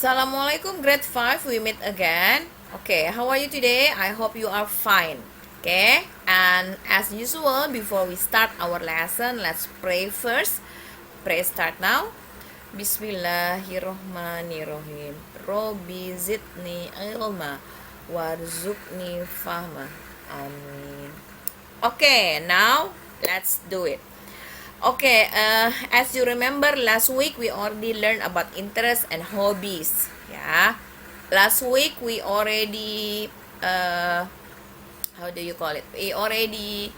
Assalamualaikum grade 5, we meet again. Okay, how are you today? I hope you are fine. Okay, and as usual, before we start our lesson, let's pray first. Pray start now. Bismillahirrohmanirrohim. Robi zidni ilma warzuqni fahma. Amin. Okay, now let's do it. Okay, as you remember, last week we already learned about interests and hobbies. Yeah, last week we already how do you call it? We already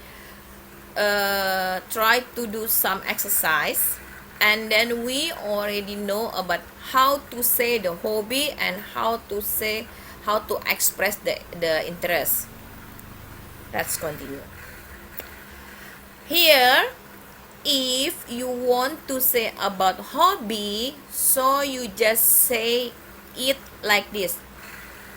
tried to do some exercise, and then we already know about how to say the hobby and how to express the interest. Let's continue. Here, if you want to say about hobby, so you just say it like this.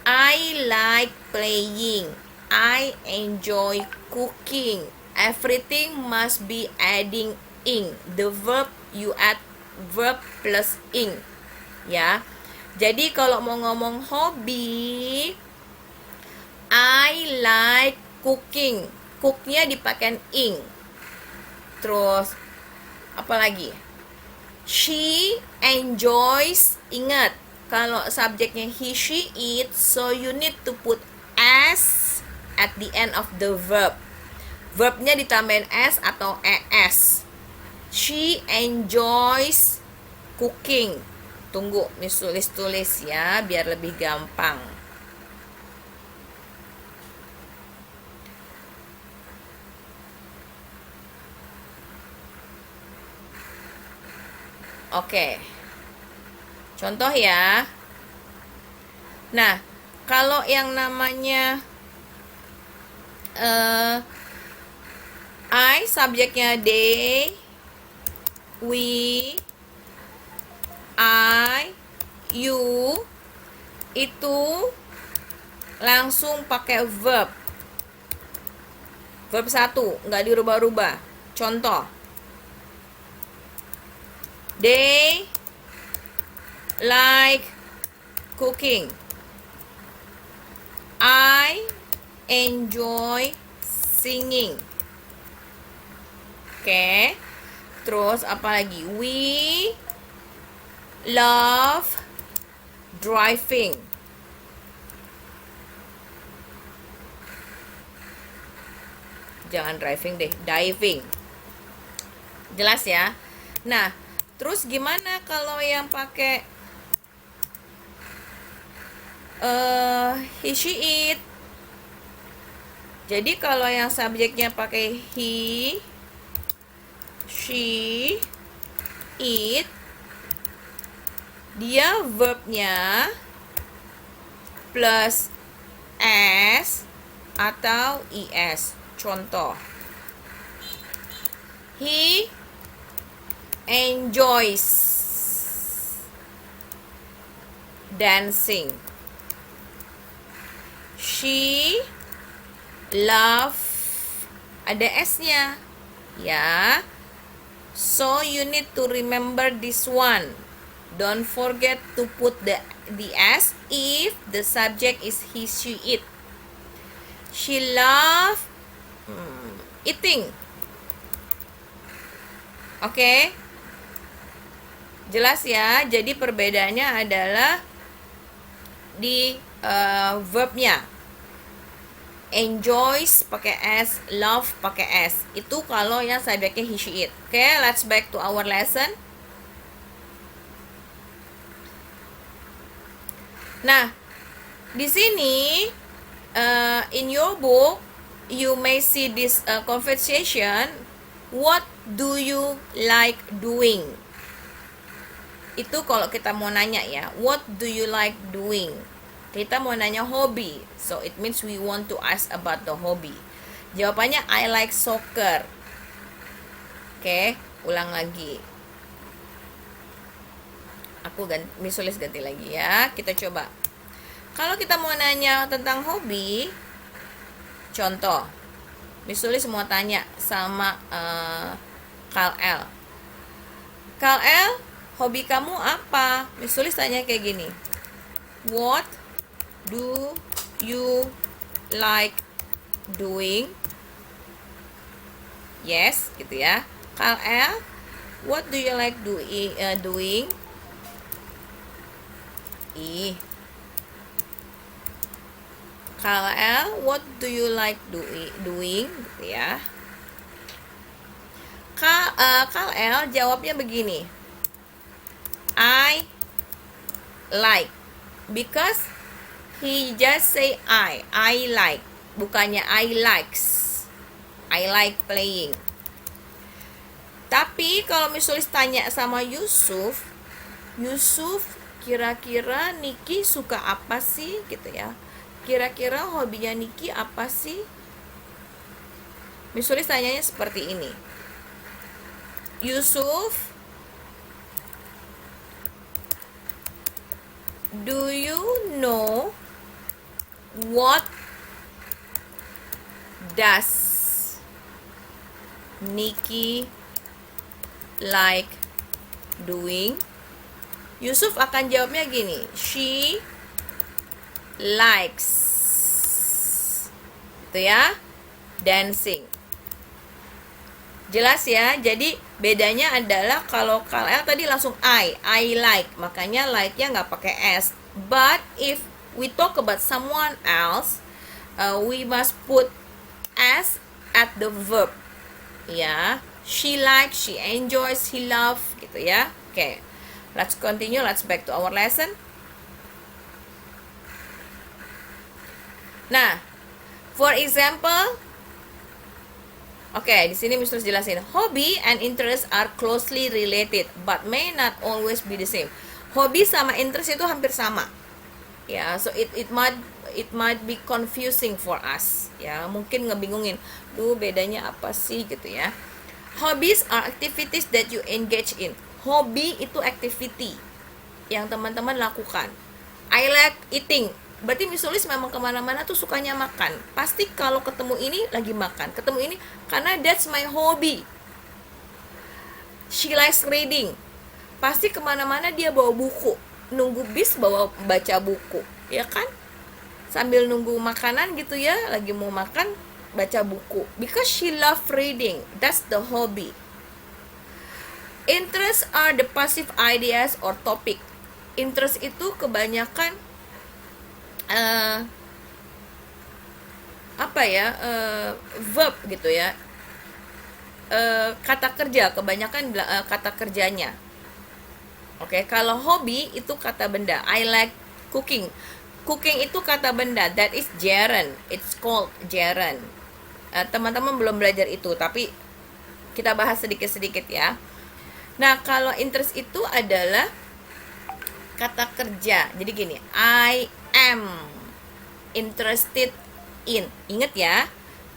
I like playing. I enjoy cooking. Everything must be adding ing. The verb you add verb plus ing. Ya. Jadi kalau mau ngomong hobi, I like cooking. Cooknya dipakai ing. Terus apa lagi? She enjoys. Ingat, kalau subjeknya he, she, it, so you need to put s at the end of the verb. Verbnya ditambahin s atau es. She enjoys cooking. Tunggu, Miss tulis ya, biar lebih gampang. Oke. Contoh ya. Nah, kalau yang namanya I, subjeknya they, we, I, you, itu langsung pakai verb. Verb 1, nggak dirubah-rubah. Contoh. They like cooking. I enjoy singing. Oke. Terus apa lagi? We love driving. Jangan driving deh, diving. Jelas ya? Nah, terus gimana kalau yang pakai he, she, it? Jadi kalau yang subjeknya pakai he, she, it, dia verbnya plus s atau es. Contoh, he enjoys dancing. She love, ada s-nya ya. So you need to remember this one. Don't forget to put the s if the subject is he, she, it. She love eating. Oke. Jelas ya. Jadi perbedaannya adalah di verbnya. Enjoys pakai s, love pakai s. Itu kalau yang subjeknya he, she, it. Oke, let's back to our lesson. Nah, di sini in your book you may see this conversation. What do you like doing? Itu kalau kita mau nanya ya, what do you like doing? Kita mau nanya hobi, so it means we want to ask about the hobby. Jawabannya I like soccer. Oke, ulang lagi. Aku tulis ganti lagi ya. Kita coba. Kalau kita mau nanya tentang hobi, contoh, tulis semua tanya sama Kal-El. Kal-El, hobi kamu apa? Tulis tanya kayak gini. What do you like doing? Yes, gitu ya. Kal-El, what do you like doing? Ih. Kal-El, what do you like doing? Gitu ya. Kal-El jawabnya begini. I like, because he just say I like, bukannya I likes. I like playing. Tapi kalau misalnya tanya sama Yusuf, kira-kira Niki suka apa sih gitu ya? Kira-kira hobinya Niki apa sih? Misalnya tanyanya seperti ini. Yusuf, do you know what does Niki like doing? Yusuf akan jawabnya gini, she likes, itu ya, dancing. Jelas ya. Jadi bedanya adalah kalau Kal-El tadi langsung I like, makanya like-nya nggak pakai S. But if we talk about someone else, we must put S at the verb. Ya, she likes, she enjoys, he love, gitu ya. Oke, let's continue. Let's back to our lesson. Nah, for example, di sini Mr. jelasin, hobby and interest are closely related, but may not always be the same. Hobi sama interest itu hampir sama. Ya, so it might be confusing for us. Ya, mungkin ngebingungin. Bedanya apa sih gitu ya. Hobbies are activities that you engage in. Hobi itu activity yang teman-teman lakukan. I like eating. Berarti misalnya memang kemana-mana tuh sukanya makan. Pasti kalau ketemu ini lagi makan, ketemu ini, karena that's my hobby. She likes reading. Pasti kemana-mana dia bawa buku. Nunggu bis baca buku, ya kan? Sambil nunggu makanan gitu ya, lagi mau makan baca buku, because she love reading. That's the hobby. Interests are the passive ideas or topic. Interest itu kebanyakan verb gitu ya, kata kerja, kebanyakan kata kerjanya. Kalau hobi itu kata benda. I like cooking. Cooking itu kata benda, that is gerund. It's called gerund. Teman-teman belum belajar itu, tapi kita bahas sedikit-sedikit ya. Nah, kalau interest itu adalah kata kerja. Jadi gini, I am interested in. Ingat ya,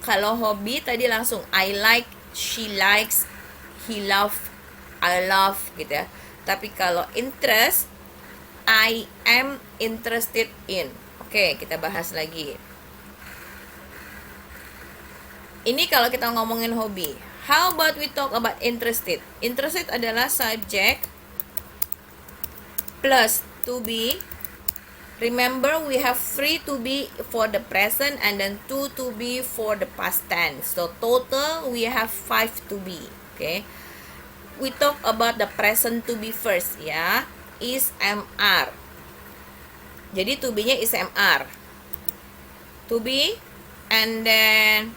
kalau hobi tadi langsung I like, she likes, he love, I love gitu ya. Tapi kalau interest, I am interested in. Oke, kita bahas lagi. Ini kalau kita ngomongin hobi. How about we talk about interested? Interested adalah subject plus to be. Remember, we have 3 to be for the present and then 2 to be for the past tense. So total we have 5 to be. Okay. We talk about the present to be first ya. Is MR. Jadi to be-nya is MR. To be and then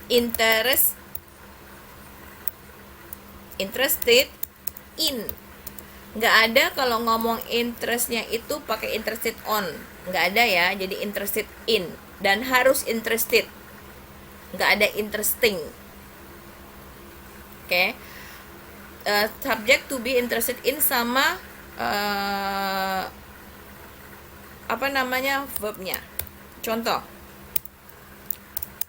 interested in. Nggak ada kalau ngomong interestnya itu pakai interested on, nggak ada ya. Jadi interested in dan harus interested, nggak ada interesting. Subject to be interested in sama verbnya. Contoh,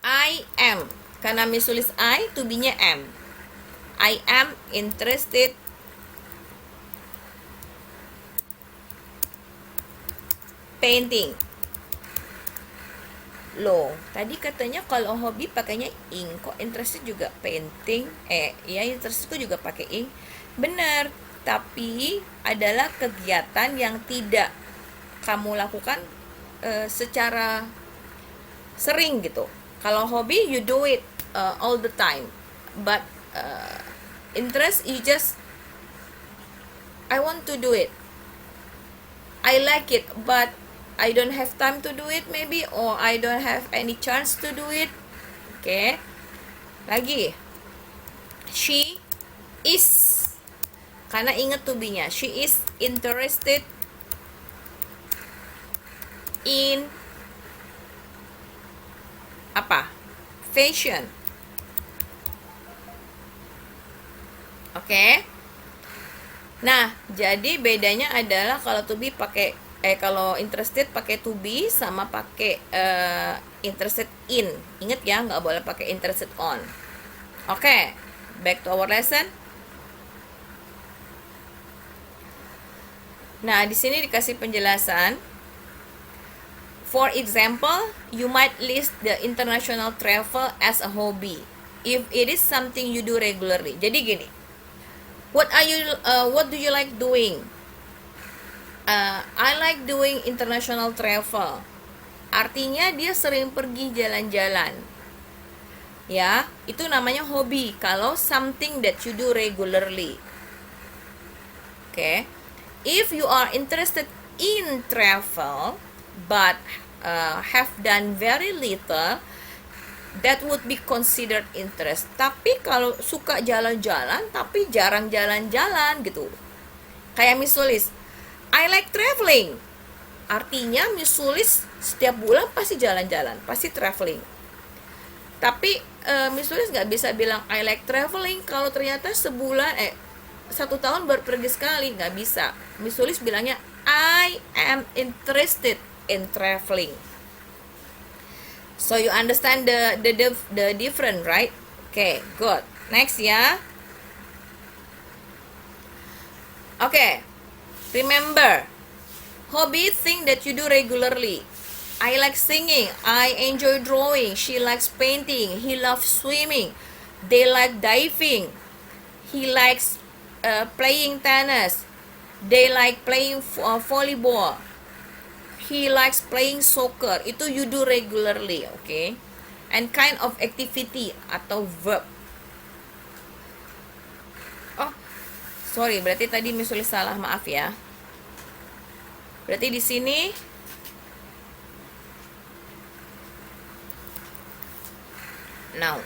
I am, karena misulis I, to be-nya am. I am interested painting. Loh, tadi katanya kalau hobi pakainya ink, kok interested juga painting? Interested juga pakai ink. Bener, tapi adalah kegiatan yang tidak kamu lakukan secara sering gitu. Kalau hobi you do it all the time, but interest you just I want to do it, I like it, but I don't have time to do it maybe, or I don't have any chance to do it. Oke. Lagi. She is, karena ingat to be-nya. She is interested in apa? Fashion. Oke. Nah, jadi bedanya adalah kalau to be pakai kalau interested pakai to be sama pakai interested in. Ingat ya, nggak boleh pakai interested on. Oke, back to our lesson. Nah, di sini dikasih penjelasan. For example, you might list the international travel as a hobby if it is something you do regularly. Jadi gini, what do you like doing? I like doing international travel. Artinya dia sering pergi jalan-jalan. Ya, itu namanya hobi kalau something that you do regularly. Okay. If you are interested in travel but have done very little, that would be considered interest. Tapi kalau suka jalan-jalan tapi jarang jalan-jalan gitu. Kayak Miss Sulis, I like traveling. Artinya Miss Sulis setiap bulan pasti jalan-jalan, pasti traveling. Tapi Miss Sulis nggak bisa bilang I like traveling kalau ternyata sebulan 1 tahun baru pergi sekali, nggak bisa. Miss Sulis bilangnya I am interested in traveling. So you understand the different, right? Okay, good. Next ya. Okay. Remember, hobby thing that you do regularly. I like singing. I enjoy drawing. She likes painting. He loves swimming. They like diving. He likes playing tennis. They like playing volleyball. He likes playing soccer. Itu you do regularly, okay? And kind of activity atau verb. Oh, sorry, berarti tadi Miss tulis salah, maaf ya. Berarti di sini now.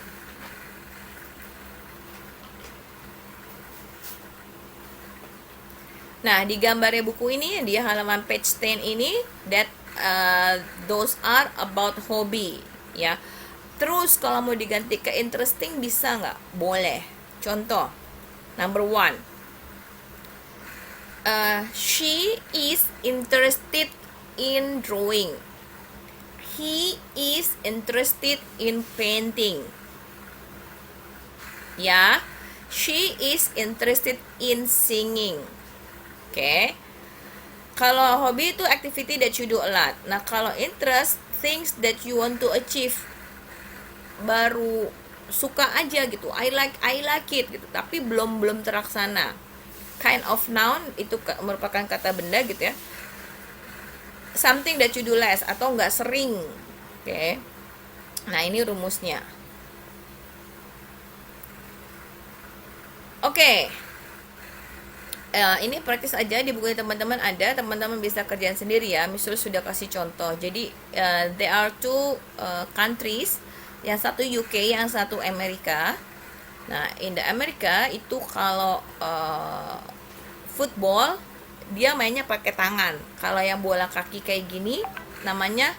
Nah, di gambarnya buku ini, di halaman page 10 ini, that those are about hobby, ya. Terus kalau mau diganti ke interesting bisa nggak? Boleh. Contoh, number 1. She is interested in drawing. He is interested in painting. Ya, she is interested in singing. Okay. Kalau hobi itu activity that you do a lot. Nah, kalau interest, things that you want to achieve. Baru suka aja gitu. I like it gitu, tapi belum terlaksana. Kind of noun itu merupakan kata benda gitu ya. Something that you do less atau nggak sering. Oke. Nah, ini rumusnya. Oke. Ini praktis aja, di buku teman-teman ada, teman-teman bisa kerjaan sendiri ya. Misalnya sudah kasih contoh. Jadi there are two countries, yang satu UK, yang satu Amerika. Nah, in the Amerika itu kalau football dia mainnya pakai tangan. Kalau yang bola kaki kayak gini namanya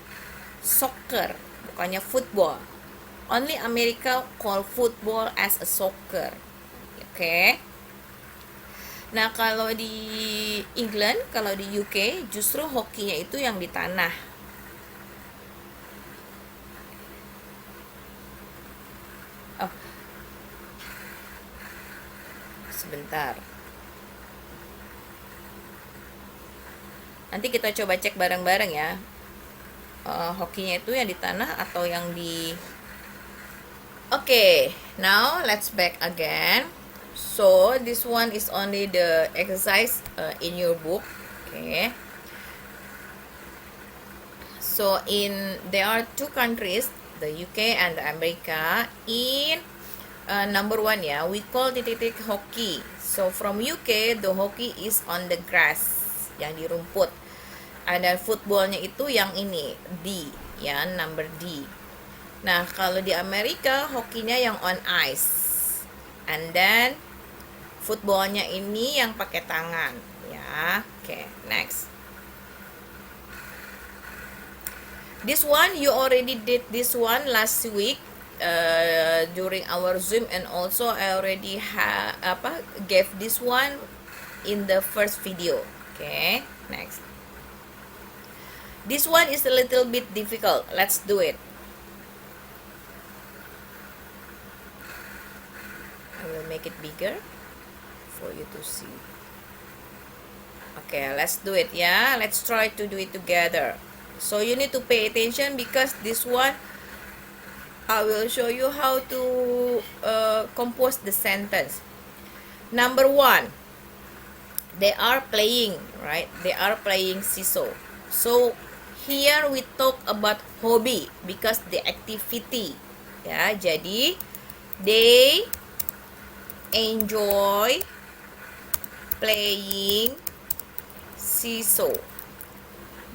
soccer, bukannya football. Only America call football as a soccer. Oke. Nah, kalau di England, kalau di UK, justru hokinya itu yang di tanah. Oh, sebentar. Nanti kita coba cek bareng-bareng ya. Hokinya itu yang di tanah atau yang di... Oke, now let's back again. So this one is only the exercise in your book. Okay. So there are two countries, the UK and the America. In number one, yeah, we call titik-titik hockey. So from UK, the hockey is on the grass, yang di rumput. And then footballnya itu yang ini, D, ya, number D. Nah, kalau di Amerika, hokinya yang on ice. And then footballnya ini yang pakai tangan, ya. Oke, next. This one you already did this one last week during our Zoom, and also I already gave this one in the first video. Okay, next. This one is a little bit difficult. Let's do it. I will make it bigger for you to see. Okay, let's do it, yeah. Let's try to do it together. So you need to pay attention because this one I will show you how to compose the sentence. Number one, they are playing, right? They are playing seesaw. So here we talk about hobby because the activity, ya. Jadi they enjoy playing seesaw.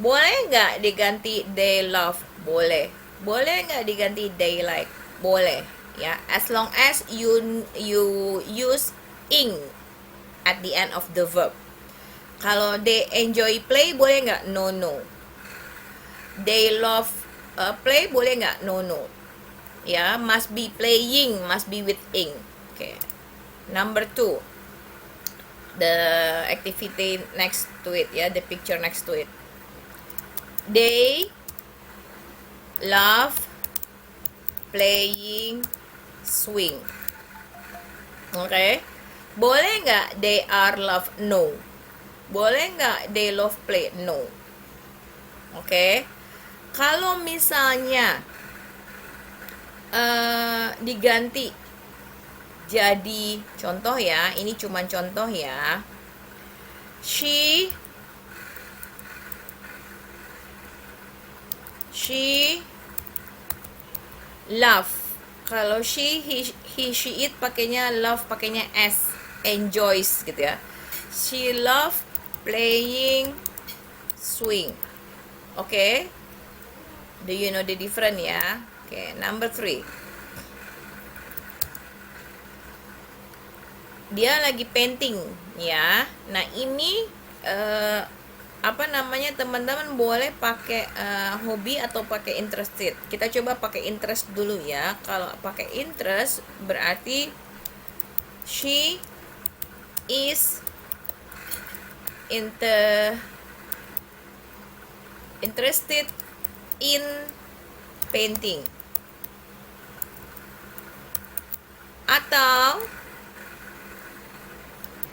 Boleh nggak diganti they love? Boleh. Boleh nggak diganti they like? Boleh. Ya, as long as you use ing at the end of the verb. Kalau they enjoy play boleh nggak? No, no. They love play boleh nggak? No, no. Ya, must be playing, must be with ing. Okay. Number two, the activity next to it, ya, the picture next to it. They love playing swing. Okay. Boleh nggak they are love? No. Boleh nggak they love play? No. Okay. Kalau misalnya diganti jadi contoh, ya, ini cuman contoh, ya. She love. Kalau she, he, she, it pakainya love, pakainya s, enjoys gitu, ya. She love playing swing. Okay? Do you know the difference, ya? Okay, number 3. Dia lagi painting, ya. Nah, ini teman-teman boleh pakai hobi atau pakai interested. Kita coba pakai interest dulu, ya. Kalau pakai interest berarti she is interested in painting. Atau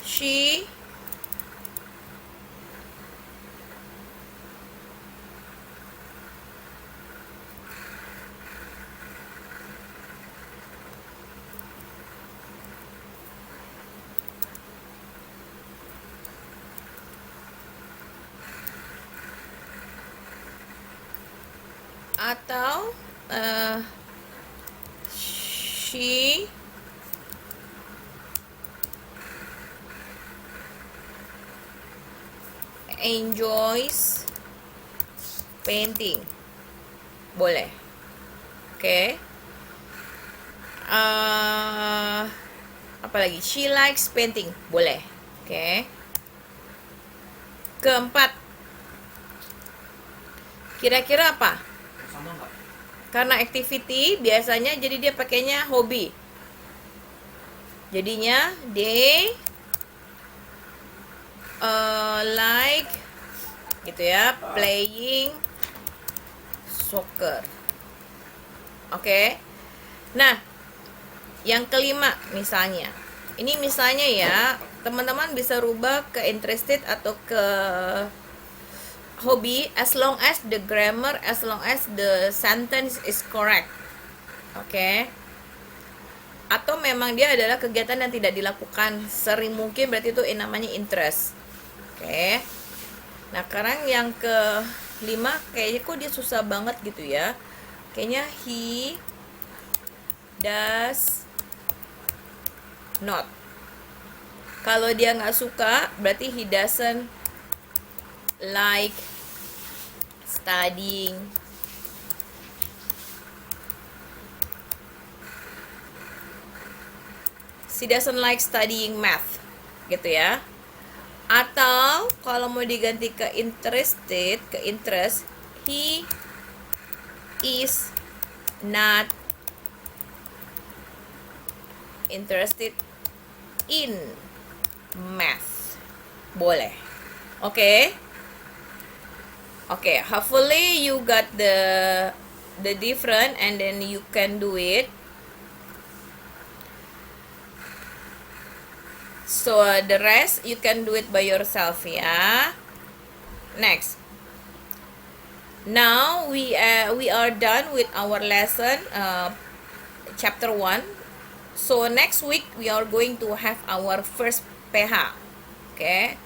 she she enjoys painting. Boleh. Okay. Apa lagi? She likes painting. Boleh. Okay. Keempat. Kira-kira apa? Sama nggak? Karena activity biasanya jadi dia pakainya hobi. Jadinya they like gitu, ya, playing soccer. Oke. Nah, yang kelima misalnya. Ini misalnya, ya, teman-teman bisa rubah ke interested atau ke hobi as long as the grammar, as long as the sentence is correct. Oke. atau memang dia adalah kegiatan yang tidak dilakukan sering mungkin, berarti itu namanya interest. Oke. Nah, sekarang yang ke-5 kayaknya kok dia susah banget gitu ya. Kayaknya he does not. Kalau dia nggak suka, berarti he doesn't like studying she doesn't like studying math gitu ya. Atau kalau mau diganti ke interested, ke interest, he is not interested in math. Boleh. Oke. Oke, hopefully you got the different and then you can do it. So the rest you can do it by yourself ya. Next. Now we are done with our lesson chapter 1. So next week we are going to have our first PH. Okay.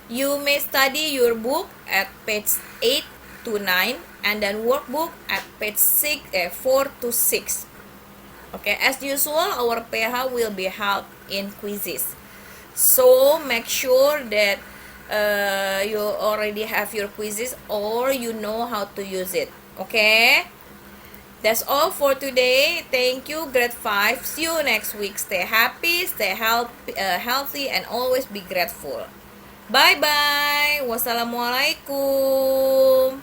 You may study your book at page 8 to 9 and then workbook at page 4 to 6. Okay, as usual our PH will be held in quizzes. So make sure that you already have your quizzes or you know how to use it. Okay, that's all for today. Thank you, grade 5. See you next week. Stay happy, stay healthy, and always be grateful. Bye bye. Wassalamualaikum.